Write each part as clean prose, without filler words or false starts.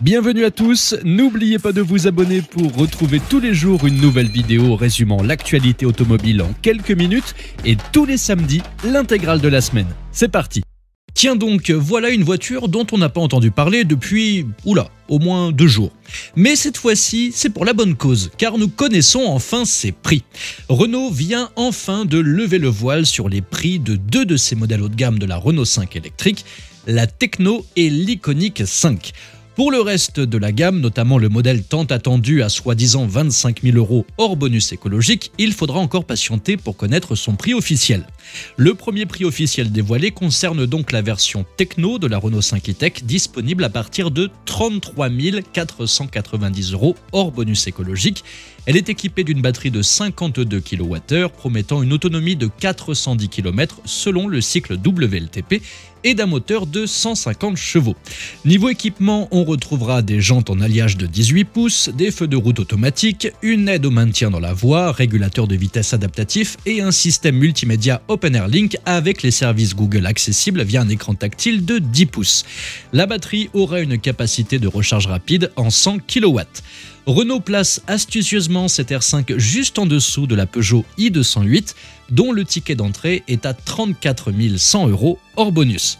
Bienvenue à tous, n'oubliez pas de vous abonner pour retrouver tous les jours une nouvelle vidéo résumant l'actualité automobile en quelques minutes et tous les samedis, l'intégrale de la semaine. C'est parti! Tiens donc, voilà une voiture dont on n'a pas entendu parler depuis, au moins 2 jours. Mais cette fois-ci, c'est pour la bonne cause, car nous connaissons enfin ses prix. Renault vient enfin de lever le voile sur les prix de 2 de ses modèles haut de gamme de la Renault 5 électrique, la Tekno et l'Iqoniq 5. Pour le reste de la gamme, notamment le modèle tant attendu à soi-disant 25 000 € hors bonus écologique, il faudra encore patienter pour connaître son prix officiel. Le premier prix officiel dévoilé concerne donc la version Tekno de la Renault 5 e-Tech, disponible à partir de 33 490 € hors bonus écologique. Elle est équipée d'une batterie de 52 kWh, promettant une autonomie de 410 km selon le cycle WLTP, et d'un moteur de 150 chevaux. Niveau équipement, on retrouvera des jantes en alliage de 18 pouces, des feux de route automatiques, une aide au maintien dans la voie, régulateur de vitesse adaptatif et un système multimédia OpenAir Link avec les services Google accessibles via un écran tactile de 10 pouces. La batterie aura une capacité de recharge rapide en 100 kW. Renault place astucieusement cette R5 juste en dessous de la Peugeot i208, dont le ticket d'entrée est à 34 100 € hors bonus.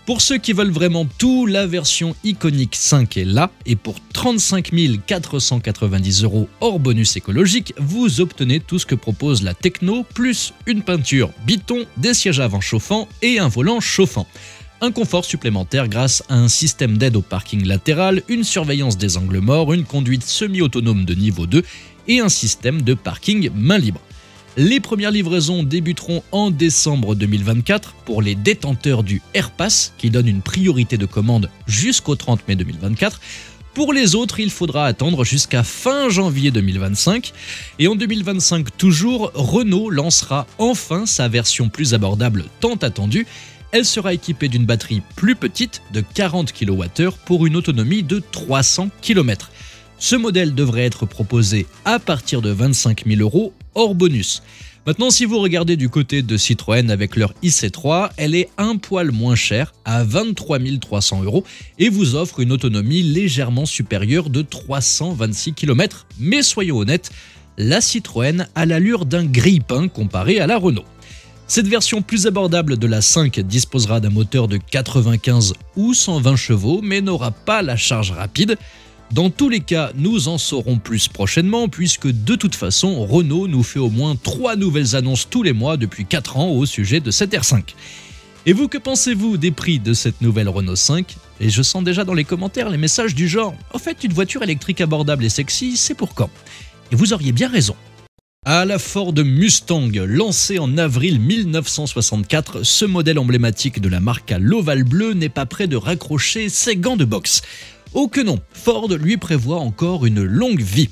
Pour ceux qui veulent vraiment tout, la version Iqoniq 5 est là, et pour 35 490 € hors bonus écologique, vous obtenez tout ce que propose la Tekno, plus une peinture Biton, des sièges avant chauffants et un volant chauffant. Un confort supplémentaire grâce à un système d'aide au parking latéral, une surveillance des angles morts, une conduite semi-autonome de niveau 2 et un système de parking main libre. Les premières livraisons débuteront en décembre 2024 pour les détenteurs du AirPass qui donne une priorité de commande jusqu'au 30 mai 2024. Pour les autres, il faudra attendre jusqu'à fin janvier 2025. Et en 2025 toujours, Renault lancera enfin sa version plus abordable tant attendue. Elle sera équipée d'une batterie plus petite de 40 kWh pour une autonomie de 300 km. Ce modèle devrait être proposé à partir de 25 000 € hors bonus. Maintenant, si vous regardez du côté de Citroën avec leur IC3, elle est un poil moins chère, à 23 300 € et vous offre une autonomie légèrement supérieure de 326 km. Mais soyons honnêtes, la Citroën a l'allure d'un grille-pain comparé à la Renault. Cette version plus abordable de la 5 disposera d'un moteur de 95 ou 120 chevaux, mais n'aura pas la charge rapide. Dans tous les cas, nous en saurons plus prochainement, puisque de toute façon, Renault nous fait au moins 3 nouvelles annonces tous les mois depuis 4 ans au sujet de cette R5. Et vous, que pensez-vous des prix de cette nouvelle Renault 5 ? Et je sens déjà dans les commentaires les messages du genre « En fait, une voiture électrique abordable et sexy, c'est pour quand ?» Et vous auriez bien raison. À la Ford Mustang, lancé en avril 1964, ce modèle emblématique de la marque à l'ovale bleu n'est pas prêt de raccrocher ses gants de boxe. Oh que non, Ford lui prévoit encore une longue vie.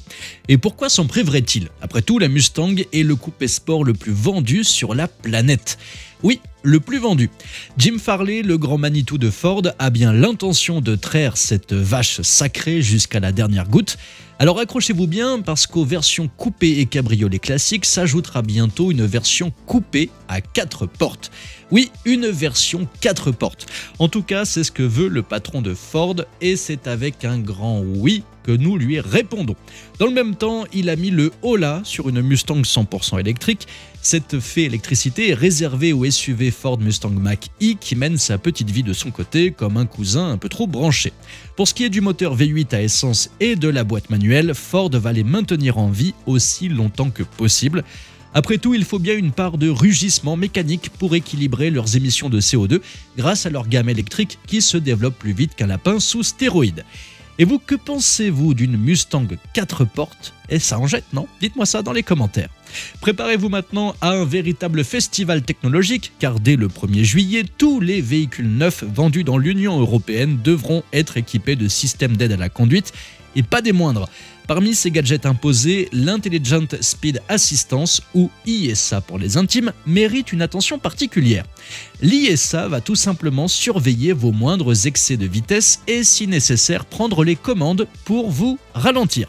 Et pourquoi s'en priverait-il ? Après tout, la Mustang est le coupé sport le plus vendu sur la planète. Oui, le plus vendu. Jim Farley, le grand Manitou de Ford, a bien l'intention de traire cette vache sacrée jusqu'à la dernière goutte. Alors accrochez-vous bien parce qu'aux versions coupé et cabriolet classiques s'ajoutera bientôt une version coupé à 4 portes. Oui, une version 4 portes. En tout cas, c'est ce que veut le patron de Ford et c'est avec un grand oui que nous lui répondons. Dans le même temps, il a mis le holà sur une Mustang 100% électrique. Cette fée électricité est réservée au SUV Ford Mustang Mach-E qui mène sa petite vie de son côté comme un cousin un peu trop branché. Pour ce qui est du moteur V8 à essence et de la boîte manuelle, Ford va les maintenir en vie aussi longtemps que possible. Après tout, il faut bien une part de rugissement mécanique pour équilibrer leurs émissions de CO2 grâce à leur gamme électrique qui se développe plus vite qu'un lapin sous stéroïdes. Et vous, que pensez-vous d'une Mustang 4 portes ? Et ça en jette, non ? Dites-moi ça dans les commentaires. Préparez-vous maintenant à un véritable festival technologique, car dès le 1er juillet, tous les véhicules neufs vendus dans l'Union européenne devront être équipés de systèmes d'aide à la conduite, et pas des moindres. Parmi ces gadgets imposés, l'Intelligent Speed Assistance, ou ISA pour les intimes, mérite une attention particulière. L'ISA va tout simplement surveiller vos moindres excès de vitesse et, si nécessaire, prendre les commandes pour vous ralentir.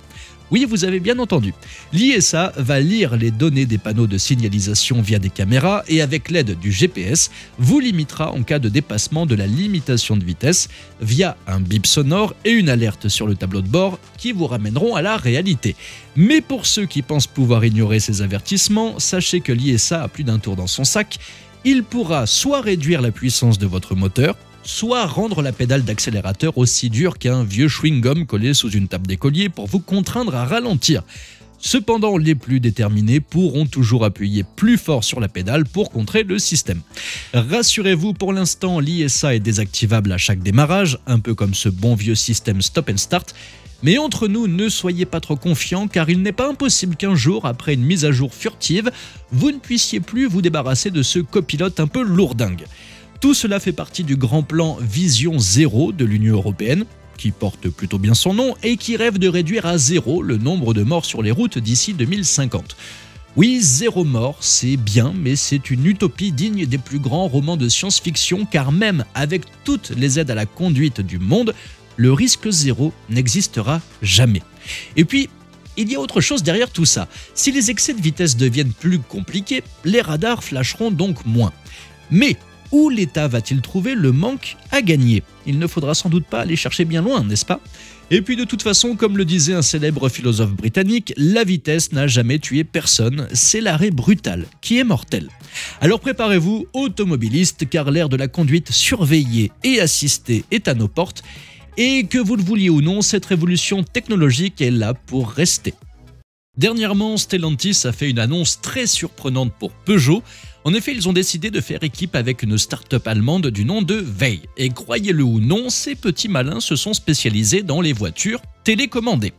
Oui, vous avez bien entendu. L'ISA va lire les données des panneaux de signalisation via des caméras et avec l'aide du GPS, vous limitera en cas de dépassement de la limitation de vitesse via un bip sonore et une alerte sur le tableau de bord qui vous ramèneront à la réalité. Mais pour ceux qui pensent pouvoir ignorer ces avertissements, sachez que l'ISA a plus d'un tour dans son sac. Il pourra soit réduire la puissance de votre moteur, soit rendre la pédale d'accélérateur aussi dure qu'un vieux chewing-gum collé sous une table d'écolier pour vous contraindre à ralentir. Cependant, les plus déterminés pourront toujours appuyer plus fort sur la pédale pour contrer le système. Rassurez-vous, pour l'instant, l'ISA est désactivable à chaque démarrage, un peu comme ce bon vieux système stop and start. Mais entre nous, ne soyez pas trop confiants car il n'est pas impossible qu'un jour, après une mise à jour furtive, vous ne puissiez plus vous débarrasser de ce copilote un peu lourdingue. Tout cela fait partie du grand plan Vision Zéro de l'Union européenne, qui porte plutôt bien son nom et qui rêve de réduire à zéro le nombre de morts sur les routes d'ici 2050. Oui, zéro mort, c'est bien, mais c'est une utopie digne des plus grands romans de science-fiction car même avec toutes les aides à la conduite du monde, le risque zéro n'existera jamais. Et puis, il y a autre chose derrière tout ça. Si les excès de vitesse deviennent plus compliqués, les radars flasheront donc moins. Mais où l'État va-t-il trouver le manque à gagner? Il ne faudra sans doute pas aller chercher bien loin, n'est-ce pas? Et puis de toute façon, comme le disait un célèbre philosophe britannique, la vitesse n'a jamais tué personne, c'est l'arrêt brutal qui est mortel. Alors préparez-vous, automobilistes, car l'ère de la conduite surveillée et assistée est à nos portes, et que vous le vouliez ou non, cette révolution technologique est là pour rester. Dernièrement, Stellantis a fait une annonce très surprenante pour Peugeot. En effet, ils ont décidé de faire équipe avec une start-up allemande du nom de Wey. Et croyez-le ou non, ces petits malins se sont spécialisés dans les voitures télécommandées.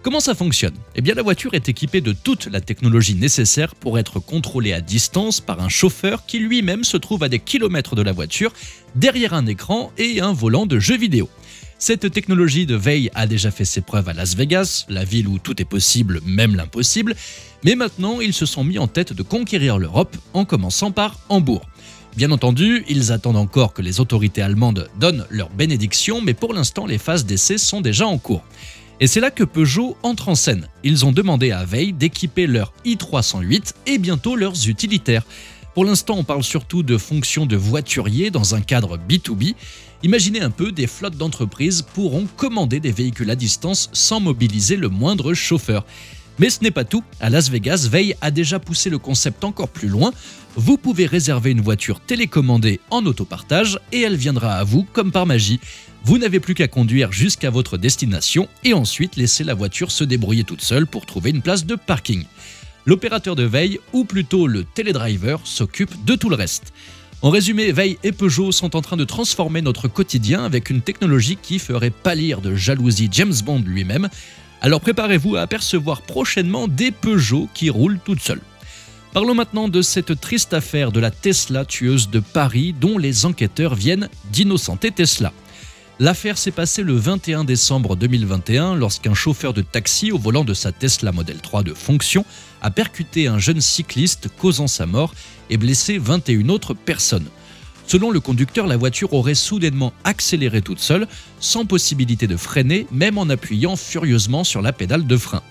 Comment ça fonctionne? Eh bien, la voiture est équipée de toute la technologie nécessaire pour être contrôlée à distance par un chauffeur qui lui-même se trouve à des kilomètres de la voiture, derrière un écran et un volant de jeu vidéo. Cette technologie de Wey a déjà fait ses preuves à Las Vegas, la ville où tout est possible, même l'impossible, mais maintenant ils se sont mis en tête de conquérir l'Europe en commençant par Hambourg. Bien entendu, ils attendent encore que les autorités allemandes donnent leur bénédiction, mais pour l'instant les phases d'essai sont déjà en cours. Et c'est là que Peugeot entre en scène. Ils ont demandé à Wey d'équiper leur i308 et bientôt leurs utilitaires. Pour l'instant, on parle surtout de fonctions de voiturier dans un cadre B2B. Imaginez un peu, des flottes d'entreprises pourront commander des véhicules à distance sans mobiliser le moindre chauffeur. Mais ce n'est pas tout. À Las Vegas, Wey a déjà poussé le concept encore plus loin. Vous pouvez réserver une voiture télécommandée en autopartage et elle viendra à vous comme par magie. Vous n'avez plus qu'à conduire jusqu'à votre destination et ensuite laisser la voiture se débrouiller toute seule pour trouver une place de parking. L'opérateur de Wey, ou plutôt le télédriver, s'occupe de tout le reste. En résumé, Wey et Peugeot sont en train de transformer notre quotidien avec une technologie qui ferait pâlir de jalousie James Bond lui-même. Alors préparez-vous à apercevoir prochainement des Peugeot qui roulent toutes seules. Parlons maintenant de cette triste affaire de la Tesla tueuse de Paris dont les enquêteurs viennent d'innocenter Tesla. L'affaire s'est passée le 21 décembre 2021 lorsqu'un chauffeur de taxi au volant de sa Tesla Model 3 de fonction a percuté un jeune cycliste causant sa mort et blessé 21 autres personnes. Selon le conducteur, la voiture aurait soudainement accéléré toute seule, sans possibilité de freiner, même en appuyant furieusement sur la pédale de frein.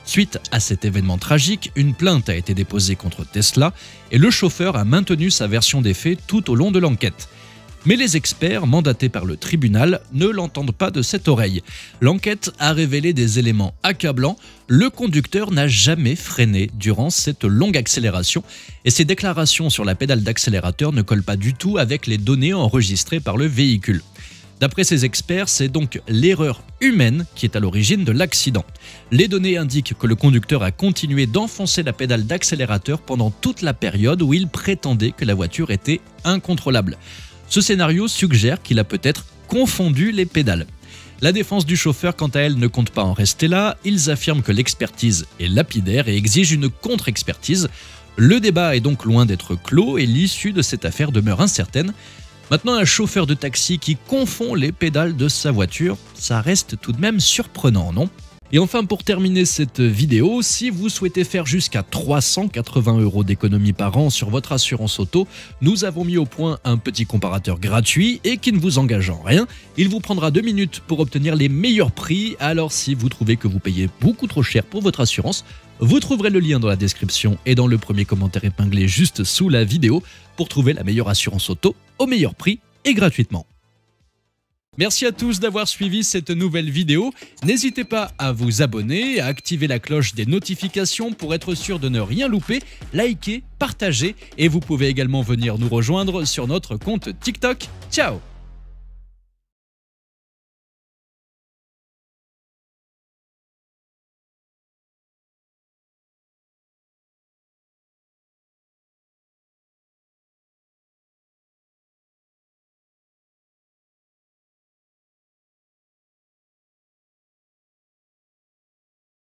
Suite à cet événement tragique, une plainte a été déposée contre Tesla et le chauffeur a maintenu sa version des faits tout au long de l'enquête. Mais les experts, mandatés par le tribunal, ne l'entendent pas de cette oreille. L'enquête a révélé des éléments accablants. Le conducteur n'a jamais freiné durant cette longue accélération et ses déclarations sur la pédale d'accélérateur ne collent pas du tout avec les données enregistrées par le véhicule. D'après ces experts, c'est donc l'erreur humaine qui est à l'origine de l'accident. Les données indiquent que le conducteur a continué d'enfoncer la pédale d'accélérateur pendant toute la période où il prétendait que la voiture était incontrôlable. Ce scénario suggère qu'il a peut-être confondu les pédales. La défense du chauffeur, quant à elle, ne compte pas en rester là. Ils affirment que l'expertise est lapidaire et exigent une contre-expertise. Le débat est donc loin d'être clos et l'issue de cette affaire demeure incertaine. Maintenant, un chauffeur de taxi qui confond les pédales de sa voiture, ça reste tout de même surprenant, non ? Et enfin, pour terminer cette vidéo, si vous souhaitez faire jusqu'à 380 € d'économie par an sur votre assurance auto, nous avons mis au point un petit comparateur gratuit et qui ne vous engage en rien. Il vous prendra 2 minutes pour obtenir les meilleurs prix. Alors si vous trouvez que vous payez beaucoup trop cher pour votre assurance, vous trouverez le lien dans la description et dans le premier commentaire épinglé juste sous la vidéo pour trouver la meilleure assurance auto au meilleur prix et gratuitement. Merci à tous d'avoir suivi cette nouvelle vidéo. N'hésitez pas à vous abonner, à activer la cloche des notifications pour être sûr de ne rien louper, liker, partager et vous pouvez également venir nous rejoindre sur notre compte TikTok. Ciao!